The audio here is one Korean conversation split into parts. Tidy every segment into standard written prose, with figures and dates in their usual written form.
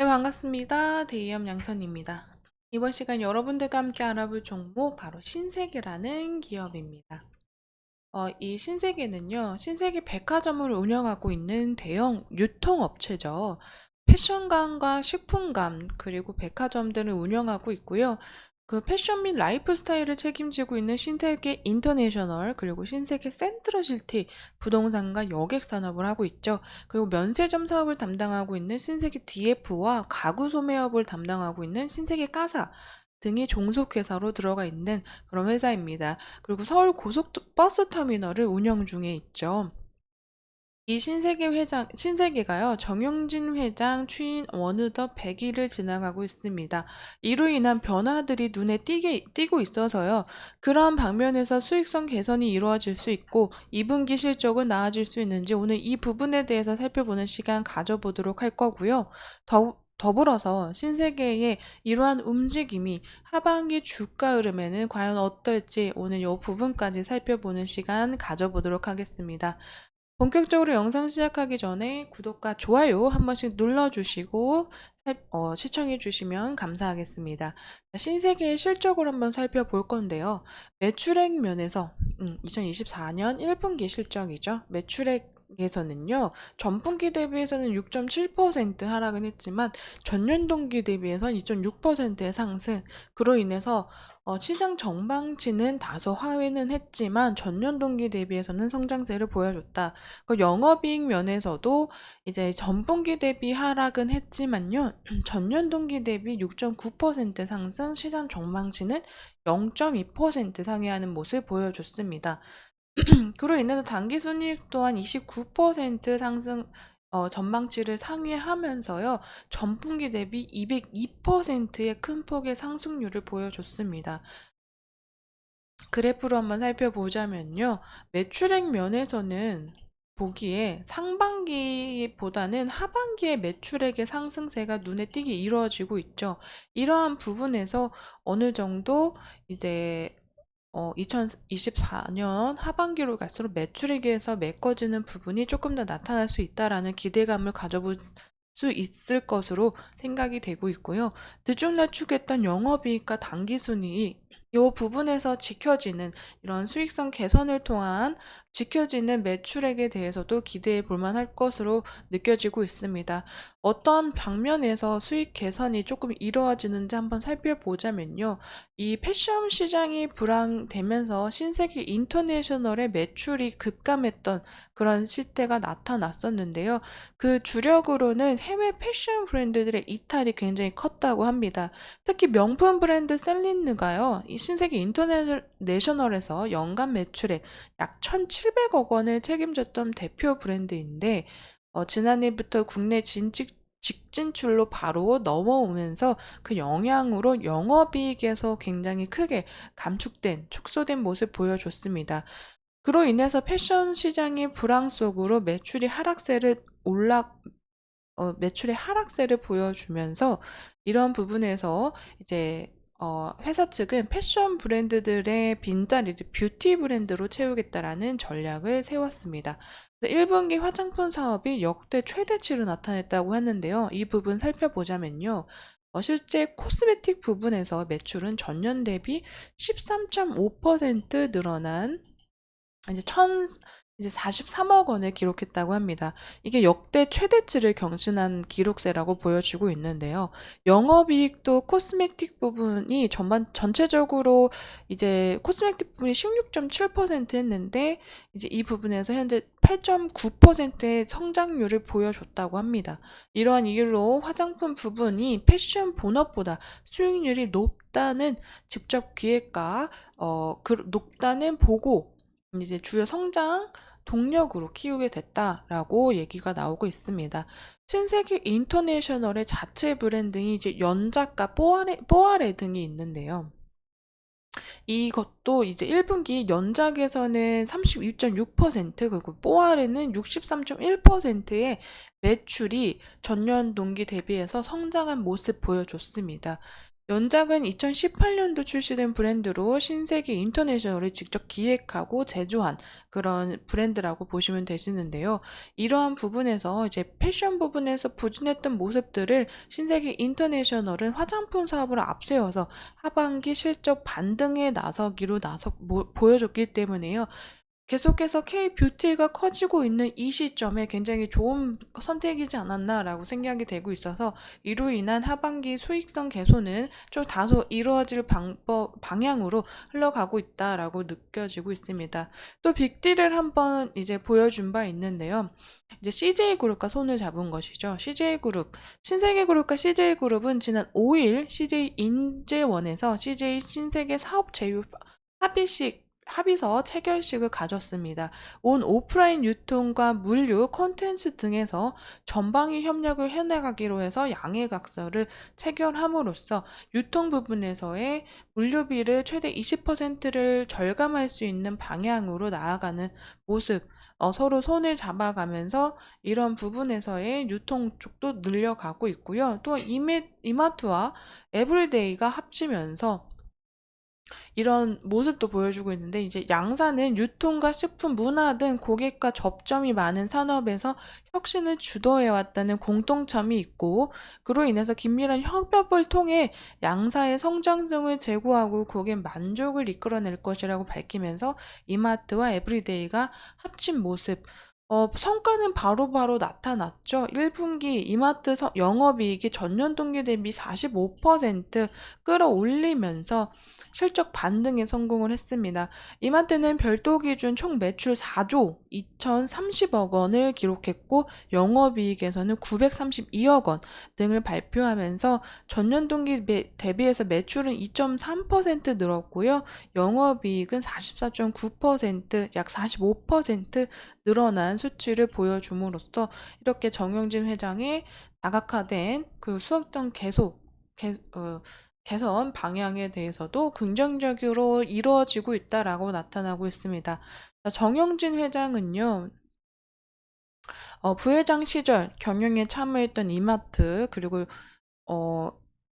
네, 반갑습니다. 대이엄 양선입니다. 이번 시간 여러분들과 함께 알아볼 종목 바로 신세계라는 기업입니다. 이 신세계는요, 신세계 백화점을 운영하고 있는 대형 유통업체죠. 패션관과 식품관, 그리고 백화점들을 운영하고 있고요. 그 패션 및 라이프 스타일을 책임지고 있는 신세계 인터내셔널, 그리고 신세계 센트럴시티 부동산과 여객 산업을 하고 있죠. 그리고 면세점 사업을 담당하고 있는 신세계 DF와 가구 소매업을 담당하고 있는 신세계 가사 등이 종속회사로 들어가 있는 그런 회사입니다. 그리고 서울 고속버스 터미널을 운영 중에 있죠. 이 신세계가요, 정용진 회장 취임 어느덧 100일을 지나가고 있습니다. 이로 인한 변화들이 눈에 띄고 있어서요, 그런 방면에서 수익성 개선이 이루어질 수 있고, 2분기 실적은 나아질 수 있는지 오늘 이 부분에 대해서 살펴보는 시간 가져보도록 할 거고요. 더불어서 신세계의 이러한 움직임이 하반기 주가 흐름에는 과연 어떨지 오늘 이 부분까지 살펴보는 시간 가져보도록 하겠습니다. 본격적으로 영상 시작하기 전에 구독과 좋아요 한 번씩 눌러주시고 시청해 주시면 감사하겠습니다. 신세계의 실적을 한번 살펴볼 건데요. 매출액 면에서 2024년 1분기 실적이죠. 매출액에서는요. 전분기 대비해서는 6.7% 하락은 했지만 전년 동기 대비해서는 2.6%의 상승. 그로 인해서 시장 전망치는 다소 하회는 했지만 전년 동기 대비해서는 성장세를 보여줬다. 그 영업이익 면에서도 이제 전분기 대비 하락은 했지만요. 전년 동기 대비 6.9% 상승, 시장 전망치는 0.2% 상회하는 모습을 보여줬습니다. 그로 인해서 당기순이익 또한 29% 상승, 전망치를 상회하면서요. 전분기 대비 202%의 큰 폭의 상승률을 보여줬습니다. 그래프로 한번 살펴보자면요. 매출액 면에서는 보기에 상반기보다는 하반기의 매출액의 상승세가 눈에 띄게 이루어지고 있죠. 이러한 부분에서 어느 정도 이제 2024년 하반기로 갈수록 매출액에서 메꿔지는 부분이 조금 더 나타날 수 있다라는 기대감을 가져볼 수 있을 것으로 생각이 되고 있고요. 들쭉날쭉했던 영업이익과 당기순이익 이 부분에서 지켜지는 이런 수익성 개선을 통한 지켜지는 매출액에 대해서도 기대해 볼 만할 것으로 느껴지고 있습니다. 어떤 방면에서 수익 개선이 조금 이루어지는지 한번 살펴보자면요. 이 패션 시장이 불황되면서 신세계 인터내셔널의 매출이 급감했던 그런 시대가 나타났었는데요. 그 주력으로는 해외 패션 브랜드들의 이탈이 굉장히 컸다고 합니다. 특히 명품 브랜드 셀린느가요, 이 신세계 인터내셔널에서 연간 매출액 약 1,700억 원을 책임졌던 대표 브랜드인데, 지난해부터 국내 직진출로 바로 넘어오면서 그 영향으로 영업이익에서 굉장히 크게 축소된 모습 보여줬습니다. 그로 인해서 패션 시장의 불황 속으로 매출의 하락세를 보여주면서 이런 부분에서 이제 회사 측은 패션 브랜드들의 빈자리를 뷰티 브랜드로 채우겠다라는 전략을 세웠습니다. 1분기 화장품 사업이 역대 최대치로 나타냈다고 했는데요. 이 부분 살펴보자면요. 실제 코스메틱 부분에서 매출은 전년 대비 13.5% 늘어난 이제 43억 원을 기록했다고 합니다. 이게 역대 최대치를 경신한 기록세라고 보여지고 있는데요. 영업이익도 코스메틱 부분이 전체적으로 이제 코스메틱 부분이 16.7% 했는데 이제 이 부분에서 현재 8.9%의 성장률을 보여줬다고 합니다. 이러한 이유로 화장품 부분이 패션 본업보다 수익률이 높다는 직접 기획과 높다는 보고 이제 주요 성장 동력으로 키우게 됐다라고 얘기가 나오고 있습니다. 신세계 인터내셔널의 자체 브랜드인 이제 연작가 뽀아레 등이 있는데요. 이것도 이제 1분기 연작에서는 32.6%, 그리고 뽀아레는 63.1%의 매출이 전년 동기 대비해서 성장한 모습 보여줬습니다. 연작은 2018년도 출시된 브랜드로 신세계 인터내셔널이 직접 기획하고 제조한 그런 브랜드라고 보시면 되시는데요. 이러한 부분에서 이제 패션 부분에서 부진했던 모습들을 신세계 인터내셔널은 화장품 사업을 앞세워서 하반기 실적 반등에 나서기로 보여줬기 때문에요. 계속해서 K-뷰티가 커지고 있는 이 시점에 굉장히 좋은 선택이지 않았나라고 생각이 되고 있어서 이로 인한 하반기 수익성 개선은 좀 다소 이루어질 방향으로 흘러가고 있다라고 느껴지고 있습니다. 또 빅딜을 한번 이제 보여준 바 있는데요. 이제 CJ그룹과 손을 잡은 것이죠. CJ그룹, 신세계그룹과 CJ그룹은 지난 5일 CJ 인재원에서 CJ 신세계 사업 제휴 합의서 체결식을 가졌습니다. 온 오프라인 유통과 물류, 콘텐츠 등에서 전방위 협력을 해나가기로 해서 양해각서를 체결함으로써 유통 부분에서의 물류비를 최대 20%를 절감할 수 있는 방향으로 나아가는 모습, 서로 손을 잡아가면서 이런 부분에서의 유통 쪽도 늘려가고 있고요. 또 이마트와 에브리데이가 합치면서 이런 모습도 보여주고 있는데 이제 양사는 유통과 식품, 문화 등 고객과 접점이 많은 산업에서 혁신을 주도해왔다는 공통점이 있고 그로 인해서 긴밀한 협업을 통해 양사의 성장성을 제고하고 고객 만족을 이끌어낼 것이라고 밝히면서 이마트와 에브리데이가 합친 모습 성과는 바로바로 나타났죠. 1분기 이마트 영업이익이 전년 동기 대비 45% 끌어올리면서 실적 반등에 성공을 했습니다. 이마트는 별도 기준 총 매출 4조 2,030억 원을 기록했고 영업이익에서는 932억 원 등을 발표하면서 전년 동기 대비해서 매출은 2.3% 늘었고요. 영업이익은 44.9%, 약 45% 늘어난 수치를 보여줌으로써 이렇게 정영진 회장의 다각화된 그 수익성 개선 방향에 대해서도 긍정적으로 이루어지고 있다라고 나타나고 있습니다. 정영진 회장은요, 부회장 시절 경영에 참여했던 이마트 어,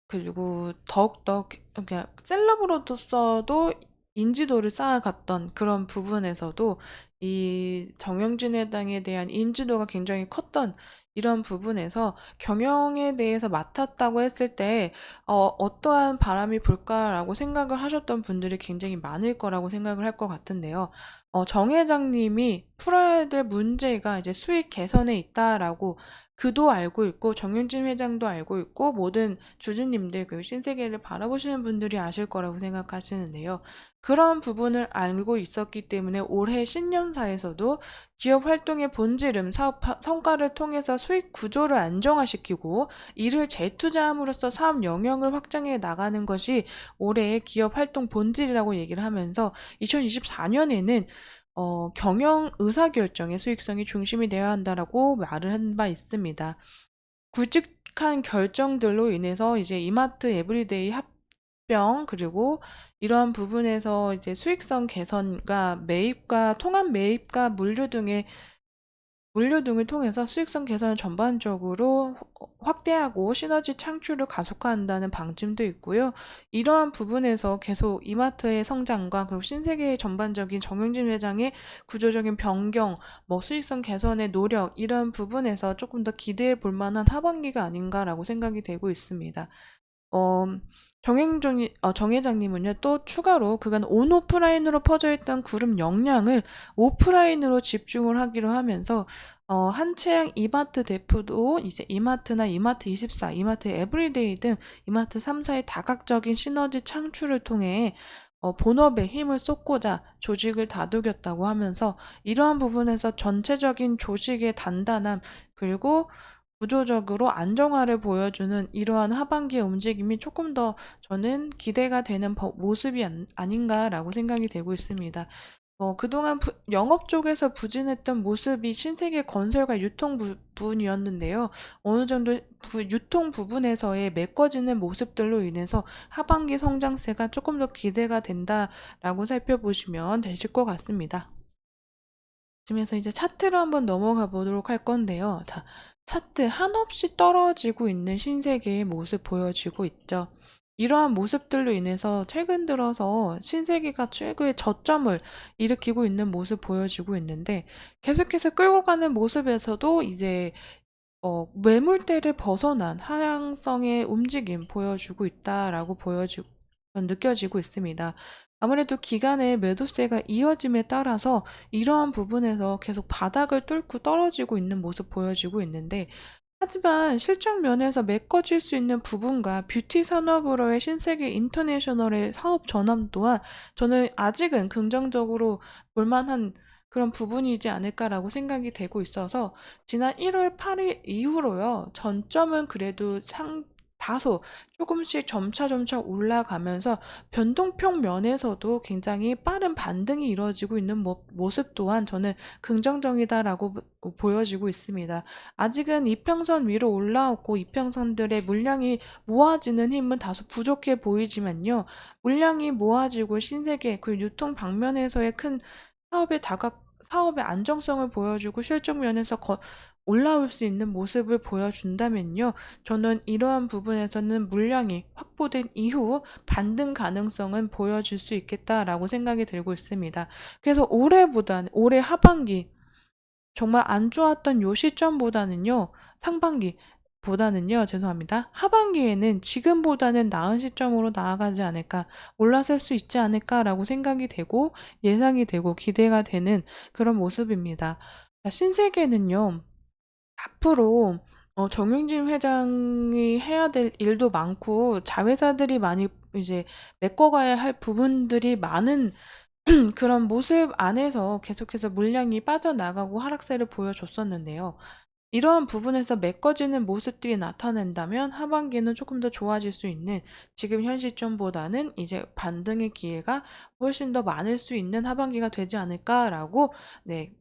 그리고 더욱더 그냥 셀럽으로서도 인지도를 쌓아갔던 그런 부분에서도 이 정영진 회장에 대한 인지도가 굉장히 컸던 이런 부분에서 경영에 대해서 맡았다고 했을 때 어떠한 바람이 불까라고 생각을 하셨던 분들이 굉장히 많을 거라고 생각을 할 것 같은데요. 정 회장님이 풀어야 될 문제가 이제 수익 개선에 있다라고 그도 알고 있고 정윤진 회장도 알고 있고 모든 주주님들 그리고 신세계를 바라보시는 분들이 아실 거라고 생각하시는데요. 그런 부분을 알고 있었기 때문에 올해 신년사에서도 기업 활동의 본질은 사업 성과를 통해서 수익 구조를 안정화시키고 이를 재투자함으로써 사업 영역을 확장해 나가는 것이 올해의 기업 활동 본질이라고 얘기를 하면서 2024년에는 경영 의사결정의 수익성이 중심이 되어야 한다라고 말을 한 바 있습니다. 굵직한 결정들로 인해서 이제 이마트 에브리데이 합병 그리고 이러한 부분에서 이제 수익성 개선과 매입과 통합 매입과 물류 등을 통해서 수익성 개선을 전반적으로 확대하고 시너지 창출을 가속화한다는 방침도 있고요. 이러한 부분에서 계속 이마트의 성장과 그리고 신세계의 전반적인 정영진 회장의 구조적인 변경, 수익성 개선의 노력 이런 부분에서 조금 더 기대해 볼 만한 하반기가 아닌가라고 생각이 되고 있습니다. 어, 정 회장님은요, 또 추가로 그간 온 오프라인으로 퍼져있던 그룹 역량을 오프라인으로 집중을 하기로 하면서, 한채양 이마트 대표도 이제 이마트나 이마트24, 이마트 에브리데이 등 이마트 3사의 다각적인 시너지 창출을 통해 본업에 힘을 쏟고자 조직을 다독였다고 하면서 이러한 부분에서 전체적인 조직의 단단함 그리고 구조적으로 안정화를 보여주는 이러한 하반기의 움직임이 조금 더 저는 기대가 되는 모습이 아닌가라고 생각이 되고 있습니다. 그동안 영업 쪽에서 부진했던 모습이 신세계 건설과 유통 부분이었는데요. 어느 정도 유통 부분에서의 메꿔지는 모습들로 인해서 하반기 성장세가 조금 더 기대가 된다라고 살펴보시면 되실 것 같습니다. 지금에서 이제 차트로 한번 넘어가 보도록 할 건데요. 자, 차트 한없이 떨어지고 있는 신세계의 모습 보여지고 있죠. 이러한 모습들로 인해서 최근 들어서 신세계가 최고의 저점을 일으키고 있는 모습 보여지고 있는데 계속해서 끌고 가는 모습에서도 이제 매물대를 벗어난 하향성의 움직임 보여주고 있다라고 느껴지고 있습니다. 아무래도 기간의 매도세가 이어짐에 따라서 이러한 부분에서 계속 바닥을 뚫고 떨어지고 있는 모습 보여지고 있는데 하지만 실적 면에서 메꿔질 수 있는 부분과 뷰티 산업으로의 신세계 인터내셔널의 사업 전환 또한 저는 아직은 긍정적으로 볼 만한 그런 부분이지 않을까라고 생각이 되고 있어서 지난 1월 8일 이후로요. 전점은 그래도 다소 조금씩 점차 올라가면서 변동평 면에서도 굉장히 빠른 반등이 이루어지고 있는 모습 또한 저는 긍정적이다라고 보여지고 있습니다. 아직은 이평선 위로 올라오고 이평선들의 물량이 모아지는 힘은 다소 부족해 보이지만요. 물량이 모아지고 신세계 그 유통 방면에서의 큰 사업의 안정성을 보여주고 실적 면에서 올라올 수 있는 모습을 보여준다면요. 저는 이러한 부분에서는 물량이 확보된 이후 반등 가능성은 보여줄 수 있겠다라고 생각이 들고 있습니다. 그래서 올해 하반기 정말 안 좋았던 요 시점보다는요. 상반기보다는요. 죄송합니다. 하반기에는 지금보다는 나은 시점으로 나아가지 않을까, 올라설 수 있지 않을까라고 생각이 되고 예상이 되고 기대가 되는 그런 모습입니다. 자, 신세계는요. 앞으로 정용진 회장이 해야 될 일도 많고 자회사들이 많이 이제 메꿔가야 할 부분들이 많은 그런 모습 안에서 계속해서 물량이 빠져나가고 하락세를 보여줬었는데요. 이러한 부분에서 메꿔지는 모습들이 나타난다면 하반기는 조금 더 좋아질 수 있는 지금 현 시점보다는 이제 반등의 기회가 훨씬 더 많을 수 있는 하반기가 되지 않을까라고 네,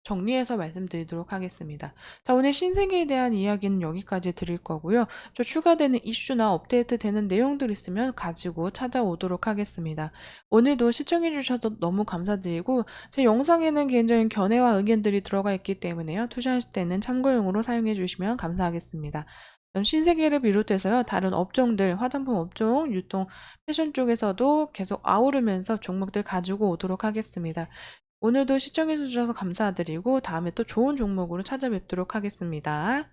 정리해서 말씀드리도록 하겠습니다. 자, 오늘 신세계에 대한 이야기는 여기까지 드릴 거고요. 또 추가되는 이슈나 업데이트 되는 내용들 있으면 가지고 찾아오도록 하겠습니다. 오늘도 시청해주셔서 너무 감사드리고 제 영상에는 개인적인 견해와 의견들이 들어가 있기 때문에요. 투자하실 때는 참고용으로 사용해 주시면 감사하겠습니다. 그럼 신세계를 비롯해서요. 다른 업종들, 화장품 업종, 유통, 패션 쪽에서도 계속 아우르면서 종목들 가지고 오도록 하겠습니다. 오늘도 시청해 주셔서 감사드리고 다음에 또 좋은 종목으로 찾아뵙도록 하겠습니다.